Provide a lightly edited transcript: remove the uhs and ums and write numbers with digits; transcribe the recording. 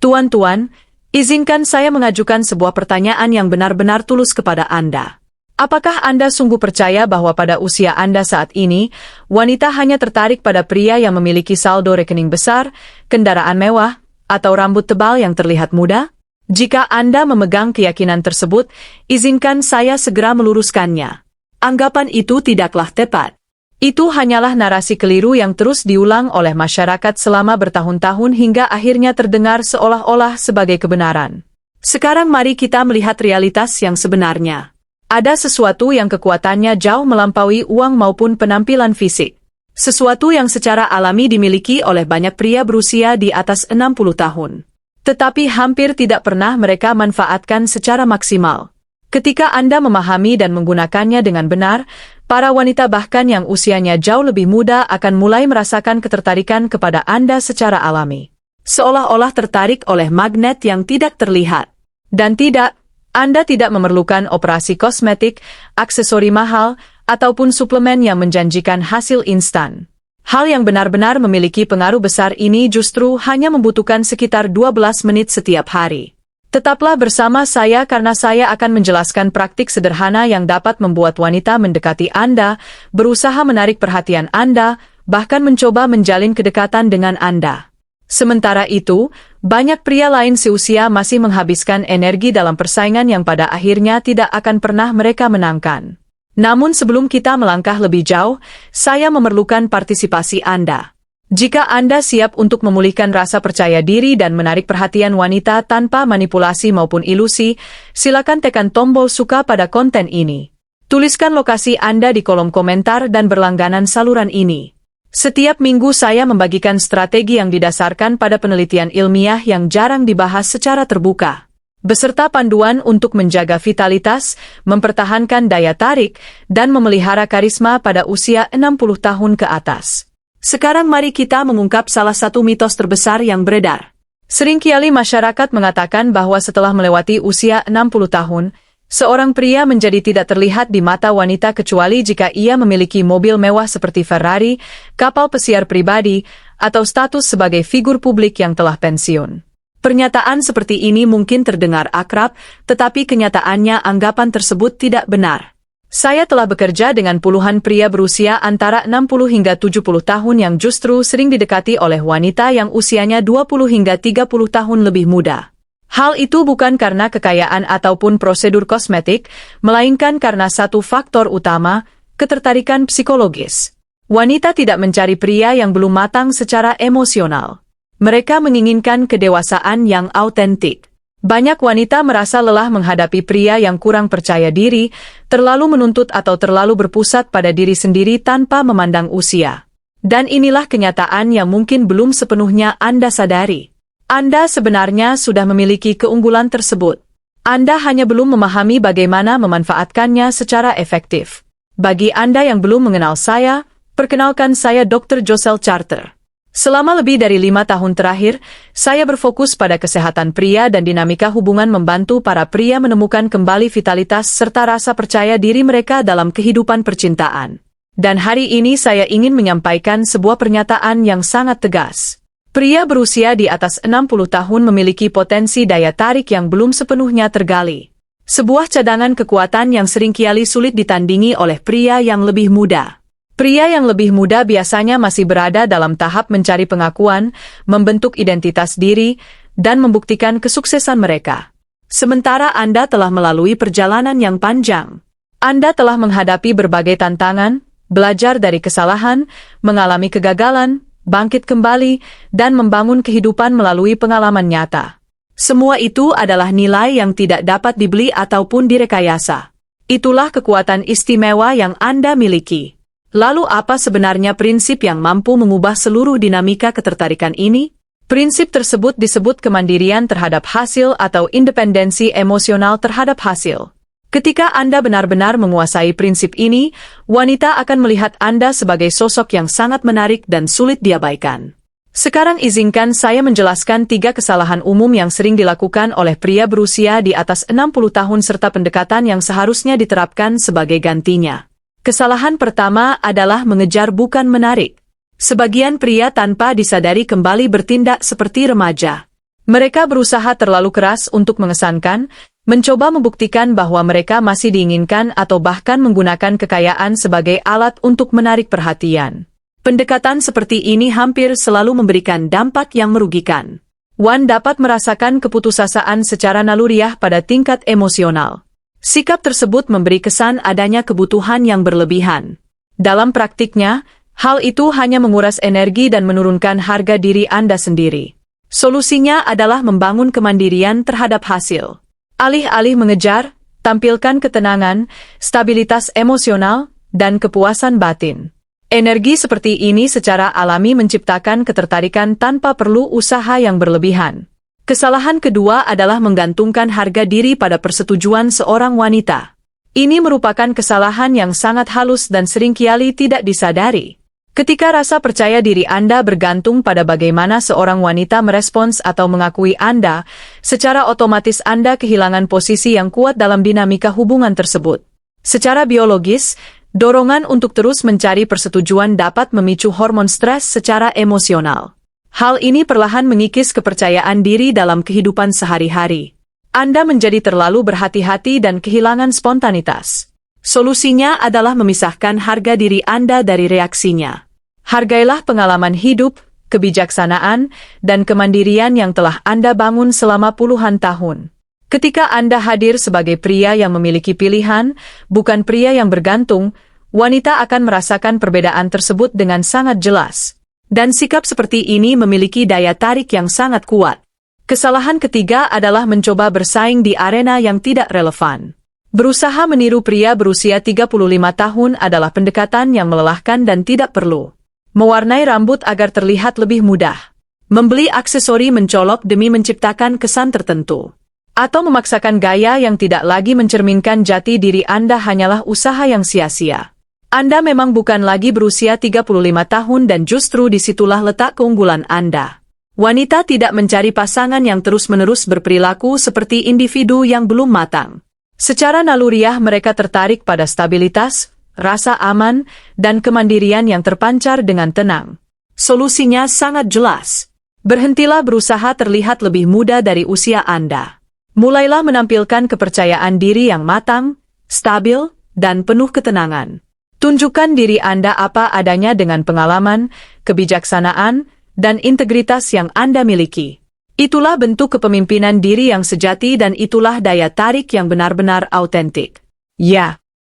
Tuan-tuan, izinkan saya mengajukan sebuah pertanyaan yang benar-benar tulus kepada Anda. Apakah Anda sungguh percaya bahwa pada usia Anda saat ini, wanita hanya tertarik pada pria yang memiliki saldo rekening besar, kendaraan mewah, atau rambut tebal yang terlihat muda? Jika Anda memegang keyakinan tersebut, izinkan saya segera meluruskannya. Anggapan itu tidaklah tepat. Itu hanyalah narasi keliru yang terus diulang oleh masyarakat selama bertahun-tahun hingga akhirnya terdengar seolah-olah sebagai kebenaran. Sekarang mari kita melihat realitas yang sebenarnya. Ada sesuatu yang kekuatannya jauh melampaui uang maupun penampilan fisik. Sesuatu yang secara alami dimiliki oleh banyak pria berusia di atas 60 tahun. Tetapi hampir tidak pernah mereka manfaatkan secara maksimal. Ketika Anda memahami dan menggunakannya dengan benar, para wanita bahkan yang usianya jauh lebih muda akan mulai merasakan ketertarikan kepada Anda secara alami. Seolah-olah tertarik oleh magnet yang tidak terlihat. Dan tidak, Anda tidak memerlukan operasi kosmetik, aksesori mahal, ataupun suplemen yang menjanjikan hasil instan. Hal yang benar-benar memiliki pengaruh besar ini justru hanya membutuhkan sekitar 12 menit setiap hari. Tetaplah bersama saya karena saya akan menjelaskan praktik sederhana yang dapat membuat wanita mendekati Anda, berusaha menarik perhatian Anda, bahkan mencoba menjalin kedekatan dengan Anda. Sementara itu, banyak pria lain seusia masih menghabiskan energi dalam persaingan yang pada akhirnya tidak akan pernah mereka menangkan. Namun sebelum kita melangkah lebih jauh, saya memerlukan partisipasi Anda. Jika Anda siap untuk memulihkan rasa percaya diri dan menarik perhatian wanita tanpa manipulasi maupun ilusi, silakan tekan tombol suka pada konten ini. Tuliskan lokasi Anda di kolom komentar dan berlangganan saluran ini. Setiap minggu saya membagikan strategi yang didasarkan pada penelitian ilmiah yang jarang dibahas secara terbuka, beserta panduan untuk menjaga vitalitas, mempertahankan daya tarik, dan memelihara karisma pada usia 60 tahun ke atas. Sekarang mari kita mengungkap salah satu mitos terbesar yang beredar. Seringkali masyarakat mengatakan bahwa setelah melewati usia 60 tahun, seorang pria menjadi tidak terlihat di mata wanita kecuali jika ia memiliki mobil mewah seperti Ferrari, kapal pesiar pribadi, atau status sebagai figur publik yang telah pensiun. Pernyataan seperti ini mungkin terdengar akrab, tetapi kenyataannya anggapan tersebut tidak benar. Saya telah bekerja dengan puluhan pria berusia antara 60 hingga 70 tahun yang justru sering didekati oleh wanita yang usianya 20 hingga 30 tahun lebih muda. Hal itu bukan karena kekayaan ataupun prosedur kosmetik, melainkan karena satu faktor utama, ketertarikan psikologis. Wanita tidak mencari pria yang belum matang secara emosional. Mereka menginginkan kedewasaan yang autentik. Banyak wanita merasa lelah menghadapi pria yang kurang percaya diri, terlalu menuntut atau terlalu berpusat pada diri sendiri tanpa memandang usia. Dan inilah kenyataan yang mungkin belum sepenuhnya Anda sadari. Anda sebenarnya sudah memiliki keunggulan tersebut. Anda hanya belum memahami bagaimana memanfaatkannya secara efektif. Bagi Anda yang belum mengenal saya, perkenalkan saya Dr. Josel Charter. Selama lebih dari 5 tahun terakhir, saya berfokus pada kesehatan pria dan dinamika hubungan membantu para pria menemukan kembali vitalitas serta rasa percaya diri mereka dalam kehidupan percintaan. Dan hari ini saya ingin menyampaikan sebuah pernyataan yang sangat tegas. Pria berusia di atas 60 tahun memiliki potensi daya tarik yang belum sepenuhnya tergali. Sebuah cadangan kekuatan yang seringkali sulit ditandingi oleh pria yang lebih muda. Pria yang lebih muda biasanya masih berada dalam tahap mencari pengakuan, membentuk identitas diri, dan membuktikan kesuksesan mereka. Sementara Anda telah melalui perjalanan yang panjang. Anda telah menghadapi berbagai tantangan, belajar dari kesalahan, mengalami kegagalan, bangkit kembali, dan membangun kehidupan melalui pengalaman nyata. Semua itu adalah nilai yang tidak dapat dibeli ataupun direkayasa. Itulah kekuatan istimewa yang Anda miliki. Lalu apa sebenarnya prinsip yang mampu mengubah seluruh dinamika ketertarikan ini? Prinsip tersebut disebut kemandirian terhadap hasil atau independensi emosional terhadap hasil. Ketika Anda benar-benar menguasai prinsip ini, wanita akan melihat Anda sebagai sosok yang sangat menarik dan sulit diabaikan. Sekarang izinkan saya menjelaskan 3 kesalahan umum yang sering dilakukan oleh pria berusia di atas 60 tahun serta pendekatan yang seharusnya diterapkan sebagai gantinya. Kesalahan pertama adalah mengejar bukan menarik. Sebagian pria tanpa disadari kembali bertindak seperti remaja. Mereka berusaha terlalu keras untuk mengesankan, mencoba membuktikan bahwa mereka masih diinginkan atau bahkan menggunakan kekayaan sebagai alat untuk menarik perhatian. Pendekatan seperti ini hampir selalu memberikan dampak yang merugikan. Wan dapat merasakan keputusasaan secara naluriah pada tingkat emosional. Sikap tersebut memberi kesan adanya kebutuhan yang berlebihan. Dalam praktiknya, hal itu hanya menguras energi dan menurunkan harga diri Anda sendiri. Solusinya adalah membangun kemandirian terhadap hasil. Alih-alih mengejar, tampilkan ketenangan, stabilitas emosional, dan kepuasan batin. Energi seperti ini secara alami menciptakan ketertarikan tanpa perlu usaha yang berlebihan. Kesalahan kedua adalah menggantungkan harga diri pada persetujuan seorang wanita. Ini merupakan kesalahan yang sangat halus dan seringkali tidak disadari. Ketika rasa percaya diri Anda bergantung pada bagaimana seorang wanita merespons atau mengakui Anda, secara otomatis Anda kehilangan posisi yang kuat dalam dinamika hubungan tersebut. Secara biologis, dorongan untuk terus mencari persetujuan dapat memicu hormon stres secara emosional. Hal ini perlahan mengikis kepercayaan diri dalam kehidupan sehari-hari. Anda menjadi terlalu berhati-hati dan kehilangan spontanitas. Solusinya adalah memisahkan harga diri Anda dari reaksinya. Hargailah pengalaman hidup, kebijaksanaan, dan kemandirian yang telah Anda bangun selama puluhan tahun. Ketika Anda hadir sebagai pria yang memiliki pilihan, bukan pria yang bergantung, wanita akan merasakan perbedaan tersebut dengan sangat jelas. Dan sikap seperti ini memiliki daya tarik yang sangat kuat. Kesalahan ketiga adalah mencoba bersaing di arena yang tidak relevan. Berusaha meniru pria berusia 35 tahun adalah pendekatan yang melelahkan dan tidak perlu. Mewarnai rambut agar terlihat lebih mudah. Membeli aksesori mencolok demi menciptakan kesan tertentu. Atau memaksakan gaya yang tidak lagi mencerminkan jati diri Anda hanyalah usaha yang sia-sia. Anda memang bukan lagi berusia 35 tahun dan justru disitulah letak keunggulan Anda. Wanita tidak mencari pasangan yang terus-menerus berperilaku seperti individu yang belum matang. Secara naluriah mereka tertarik pada stabilitas, rasa aman, dan kemandirian yang terpancar dengan tenang. Solusinya sangat jelas. Berhentilah berusaha terlihat lebih muda dari usia Anda. Mulailah menampilkan kepercayaan diri yang matang, stabil, dan penuh ketenangan. Tunjukkan diri Anda apa adanya dengan pengalaman, kebijaksanaan, dan integritas yang Anda miliki. Itulah bentuk kepemimpinan diri yang sejati dan itulah daya tarik yang benar-benar autentik. Ya.